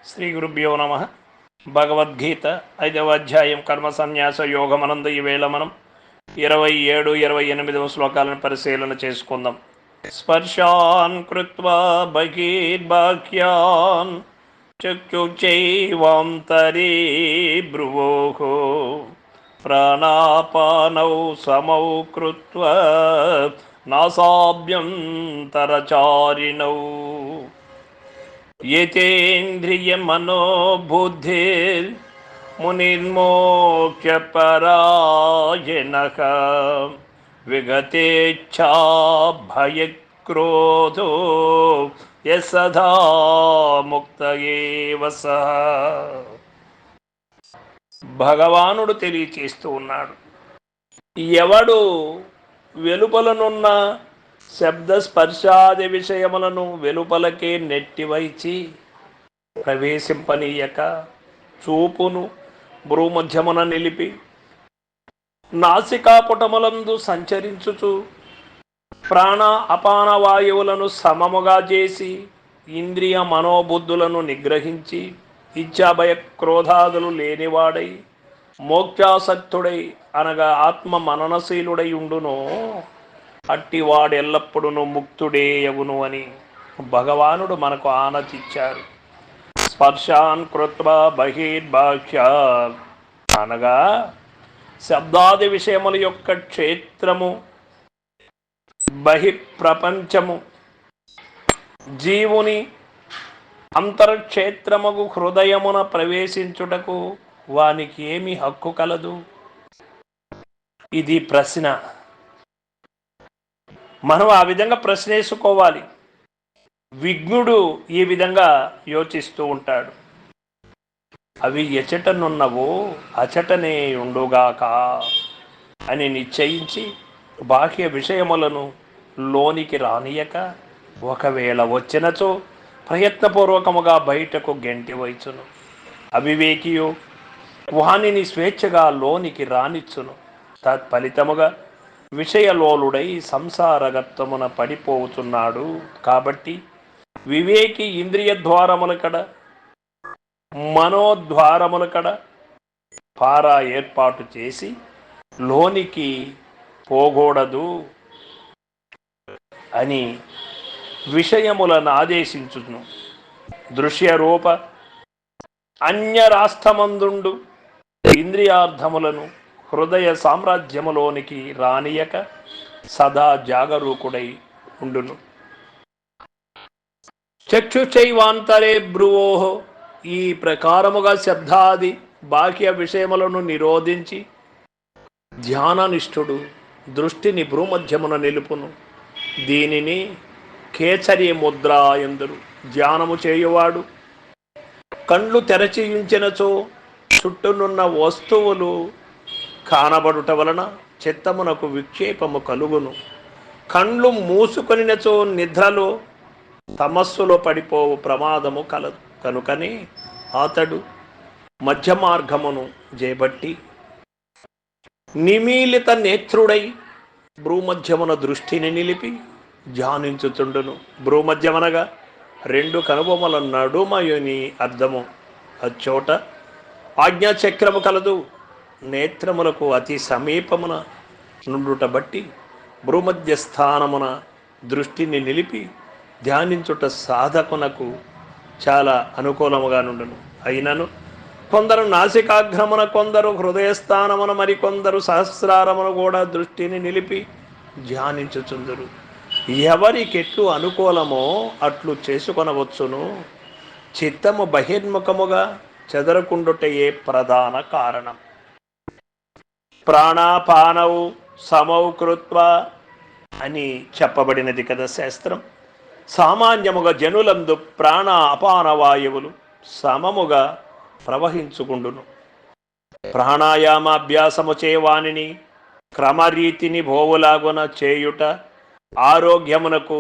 శ్రీ గురుభ్యో నమ. భగవద్గీత 5వ అధ్యాయం కర్మ సన్యాస యోగమనందు ఈవేళ మనం 27, 28వ శ్లోకాలను పరిశీలన చేసుకుందాం. స్పర్శాన్ కృత్వా బహిర్బాహ్యాన్ చక్షుచైవాంతరే భ్రువోః ప్రాణాపానౌ సమౌ కృత్వా నాసాభ్యంతరచారిణౌ యతేంద్రియమనోబుద్ధిర్మునిర్మోక్షపరాయణః విగతేచ్ఛా భయక్రోధో యసదా ముక్త ఏవ సః. భగవానుడు తెలియచేస్తూ ఉన్నాడు, ఎవడు వెలుపలనున్న శబ్ద స్పర్శాది విషయములను వెలుపలకే నెట్టివైచి ప్రవేశింపనీయక చూపును భ్రూమధ్యమున నిలిపి నాసికాపుటములందు సంచరించుచు ప్రాణ అపాన వాయువులను సమముగా చేసి ఇంద్రియ మనోబుద్ధులను నిగ్రహించి ఇచ్ఛాభయ క్రోధాదులు లేనివాడై మోక్షాసక్తుడై అనగా ఆత్మ మననశీలుడై ఉండునో అట్టివాడెల్లప్పుడూ ముక్తుడే యగును అని భగవానుడు మనకు ఆనతిచ్చారు. స్పర్శాన్ కృత్వా బహిర్బాహ్యాన్ అనగా శబ్దాది విషయముల యొక్క క్షేత్రము బహిర్ప్రపంచము జీవుని అంతర్క్షేత్రముకు హృదయమున ప్రవేశించుటకు వానికి ఏమి హక్కు కలదు? ఇది ప్రశ్న. మనం ఆ విధంగా ప్రశ్నేసుకోవాలి. విజ్ఞుడు ఈ విధంగా యోచిస్తూ ఉంటాడు, అవి ఎచటనున్నవో అచటనే ఉండుగాక అని నిశ్చయించి బాహ్య విషయములను లోనికి రానియక ఒకవేళ వచ్చినచో ప్రయత్నపూర్వకముగా బయటకు గెంటివైచును. అవివేకియు వానిని స్వేచ్ఛగా లోనికి రానిచ్చును. తత్ఫలితముగా విషయలోలుడై సంసారగత్వమున పడిపోతున్నాడు. కాబట్టి వివేకి ఇంద్రియ ద్వారముల కడ మనోద్వారముల కడ పారా ఏర్పాటు చేసి లోనికి పోకూడదు అని విషయములను ఆదేశించును. దృశ్యరూప అన్యరాష్ట్రమందుండు ఇంద్రియార్థములను హృదయ సామ్రాజ్యములోనికి రానియక సదా జాగరూకుడై ఉండును. చక్షుచైవాంతరే భ్రువోః ఈ ప్రకారముగా శబ్దాది బాహ్య విషయములను నిరోధించి ధ్యాననిష్ఠుడు దృష్టిని భ్రూమధ్యమున నిలుపును. దీనిని కేచరి ముద్ర ఎందురు. ధ్యానము చేయువాడు కళ్ళు తెరచియుంచినచో చుట్టూనున్న వస్తువులు కానబడుట వలన చిత్తమునకు విక్షేపము కలుగును. కండ్లు మూసుకొనినచో నిద్రలో తమస్సులో పడిపోవు ప్రమాదము కలదు. కనుకనే అతడు మధ్య మార్గమును చేపట్టి నిమీలిత నేత్రుడై భ్రూమధ్యమున దృష్టిని నిలిపి ధ్యానించుతుండును. భ్రూమధ్యమనగా రెండు కనుబొమ్మల నడుమయుని అర్థము. అచ్చోట ఆజ్ఞాచక్రము కలదు. నేత్రములకు అతి సమీపమున నుండుట బట్టి భ్రూమధ్య స్థానమున దృష్టిని నిలిపి ధ్యానించుట సాధకునకు చాలా అనుకూలముగా నుండును. అయినను కొందరు నాసికాగ్రమున, కొందరు హృదయస్థానమున, మరికొందరు సహస్రారమున కూడా దృష్టిని నిలిపి ధ్యానించుచుందురు. ఎవరికెట్లు అనుకూలమో అట్లు చేసుకొనవచ్చును. చిత్తము బహిర్ముఖముగా చెదరకుండుటయే ప్రధాన కారణం. ప్రాణాపానౌ సమౌ కృత్వా అని చెప్పబడినది కదా శాస్త్రం. సామాన్యముగా జనులందు ప్రాణ అపాన వాయువులు సమముగా ప్రవహించుకుండును. ప్రాణాయామాభ్యాసము చేవానిని క్రమరీతిని భోవులాగున చేయుట ఆరోగ్యమునకు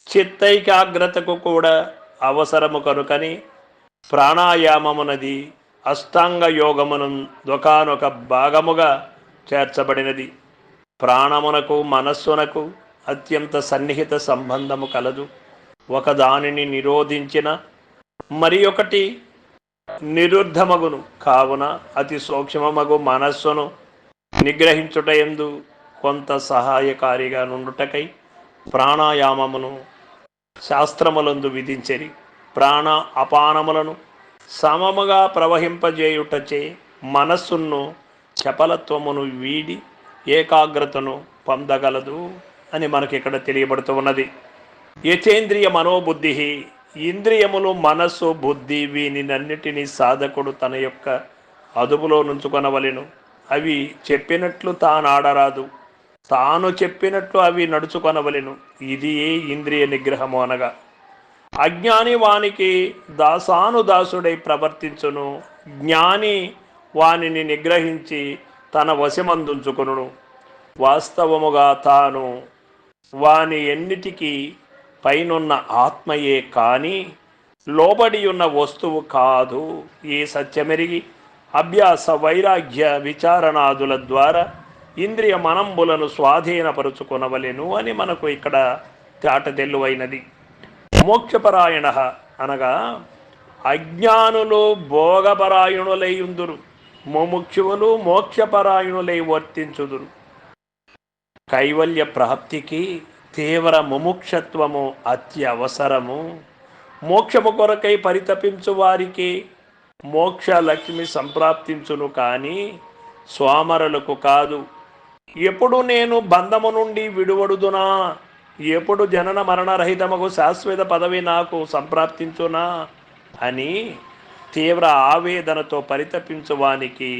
చిత్తైకాగ్రతకు కూడా అవసరము. కనుకని ప్రాణాయామమునది అష్టాంగ యోగమును ఒకానొక భాగముగా చేర్చబడినది. ప్రాణమునకు మనస్సునకు అత్యంత సన్నిహిత సంబంధము కలదు. ఒకదానిని నిరోధించిన మరి ఒకటి నిరుద్ధమగును. కావున అతి సూక్ష్మమగు మనస్సును నిగ్రహించుట ఎందు కొంత సహాయకారిగా నుండుటకై ప్రాణాయామమును శాస్త్రములందు విధించరి. ప్రాణ అపానములను సమముగా ప్రవహింపజేయుటచే మనస్సును చపలత్వమును వీడి ఏకాగ్రతను పొందగలదు అని మనకి ఇక్కడ తెలియబడుతూ ఉన్నది. యతేంద్రియ మనోబుద్ధి, ఇంద్రియములు మనస్సు బుద్ధి వీనినన్నిటినీ సాధకుడు తన యొక్క అదుపులో నుంచుకొనవలెను. అవి చెప్పినట్లు తానాడరాదు, తాను చెప్పినట్లు అవి నడుచుకొనవలెను. ఇది ఏ ఇంద్రియ నిగ్రహము అనగా అజ్ఞాని వానికి దాసానుదాసుడై ప్రవర్తించును, జ్ఞాని వానిని నిగ్రహించి తన వశమందుంచుకొనును. వాస్తవముగా తాను వాని ఎన్నిటికీ పైనున్న ఆత్మయే కాని లోబడి ఉన్న వస్తువు కాదు. ఈ సత్యమెరిగి అభ్యాస వైరాగ్య విచారణాదుల ద్వారా ఇంద్రియ మనంబులను స్వాధీనపరుచుకొనవలెను అని మనకు ఇక్కడ తేటతెల్లువైనది. మోక్షపరాయణ అనగా అజ్ఞానులు భోగపరాయణులై ఉందురు, ముముక్షువులు మోక్షపరాయణులై వర్తించుదురు. కైవల్య ప్రాప్తికి తీవ్ర ముముక్షత్వము అత్యవసరము. మోక్షము కొరకై పరితపించు వారికి మోక్ష లక్ష్మి సంప్రాప్తించును, కానీ స్వామరులకు కాదు. ఎప్పుడు నేను బంధము నుండి విడువడుదునా, ఎప్పుడు జనన మరణరహితముకు శాశ్వత పదవి నాకు సంప్రాప్తించునా అని తీవ్ర ఆవేదనతో పరితపించువానికి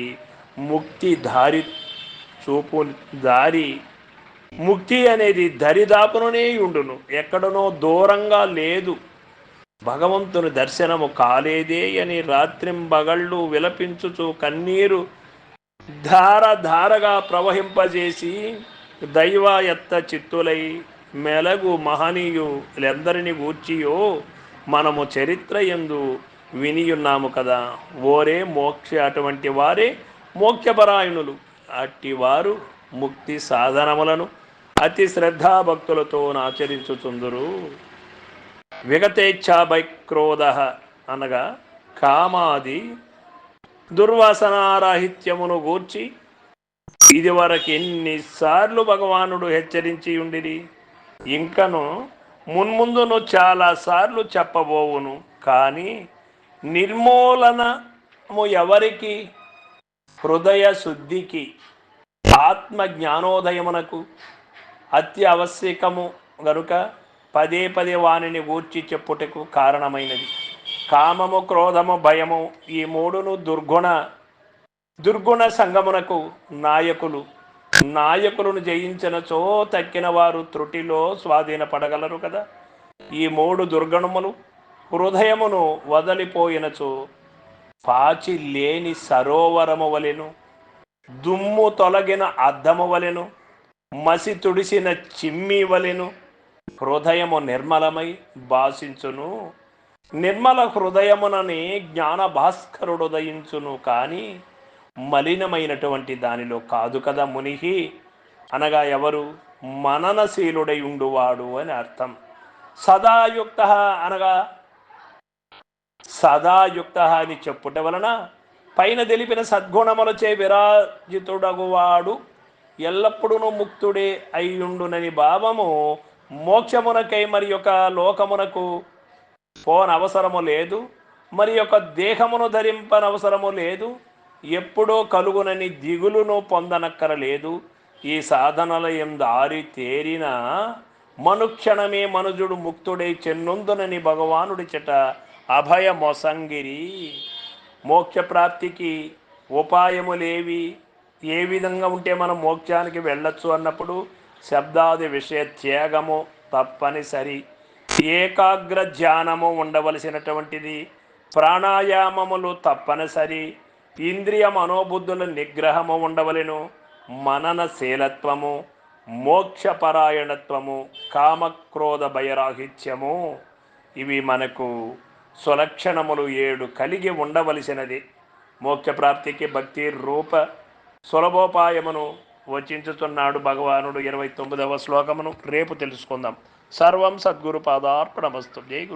ముక్తి దారి చూపు దారి ముక్తి అనేది దరిదాపుననే ఉండును, ఎక్కడనో దూరంగా లేదు. భగవంతుని దర్శనము కాలేదే అని రాత్రింబగళ్ళు విలపించుచు కన్నీరు ధారధారగా ప్రవహింపజేసి దైవాయత్త చిత్తులై మెలగు మహనీయులెందరిని గూర్చియో మనము చరిత్ర యందు వినియున్నాము కదా. ఓరే మోక్ష, అటువంటి వారే మోక్షపరాయణులు. అట్టివారు ముక్తి సాధనములను అతి శ్రద్ధాభక్తులతో ఆచరించుచుందురు. విగతేచ్ఛాభైక్రోధ అనగా కామాది దుర్వాసనారాహిత్యమును గూర్చి ఇదివరకు ఎన్నిసార్లు భగవానుడు హెచ్చరించి ఉండిరి, ఇంకను మున్ముందును చాలాసార్లు చెప్పబోవును. కానీ నిర్మూలనము ఎవరికి? హృదయ శుద్ధికి, ఆత్మ జ్ఞానోదయమునకు అత్యవశ్యకము గనుక పదే పదే వానిని గూర్చి చెప్పుటకు కారణమైనది. కామము, క్రోధము, భయము ఈ మూడును దుర్గుణ సంగమునకు నాయకులు. నాయకులను జయించినచో తక్కిన వారు త్రుటిలో స్వాధీనపడగలరు కదా. ఈ మూడు దుర్గుణములు హృదయమును వదలిపోయినచో పాచి లేని సరోవరము వలెను, దుమ్ము తొలగిన అద్దము వలెను, మసి తుడిసిన చిమ్మి వలెను హృదయము నిర్మలమై భాషించును. నిర్మల హృదయమునని జ్ఞాన భాస్కరుడు ఉదయించును, కానీ మలినమైనటువంటి దానిలో కాదు కదా. మునిహి అనగా ఎవరు? మననశీలుడై ఉండువాడు అని అర్థం. సదాయుక్త అనగా సదాయుక్త అని చెప్పుట వలన పైన తెలిపిన సద్గుణములచే విరాజితుడగువాడు ఎల్లప్పుడూ ముక్తుడే అయ్యుండునని భావము. మోక్షమునకై మరి యొక్క లోకమునకు పోనవసరము లేదు, మరి యొక్క దేహమును ధరింపనవసరము లేదు, ఎప్పుడో కలుగునని దిగులును పొందనక్కరలేదు. ఈ సాధనల ఎందారి తేరిన మనుక్షణమే మనుజుడు ముక్తుడై చెన్నుందునని భగవానుడి చెట అభయ మొసంగిరి. మోక్షప్రాప్తికి ఉపాయములేవి, ఏ విధంగా ఉంటే మనం మోక్షానికి వెళ్ళొచ్చు అన్నప్పుడు శబ్దాది విషయ త్యాగము తప్పనిసరి, ఏకాగ్ర ధ్యానము ఉండవలసినటువంటిది, ప్రాణాయామములు తప్పనిసరి, ఇంద్రియ మనోబుద్ధుల నిగ్రహము ఉండవలెను, మననశీలత్వము, మోక్షపరాయణత్వము, కామక్రోధ భయరాహిత్యము ఇవి మనకు సులక్షణములు 7 కలిగి ఉండవలసినది. మోక్షప్రాప్తికి భక్తి రూప సులభోపాయమును వచించుతున్నాడు భగవానుడు. 29వ శ్లోకమును రేపు తెలుసుకుందాం. సర్వం సద్గురు పాదార్పణమస్తు. జై గురు.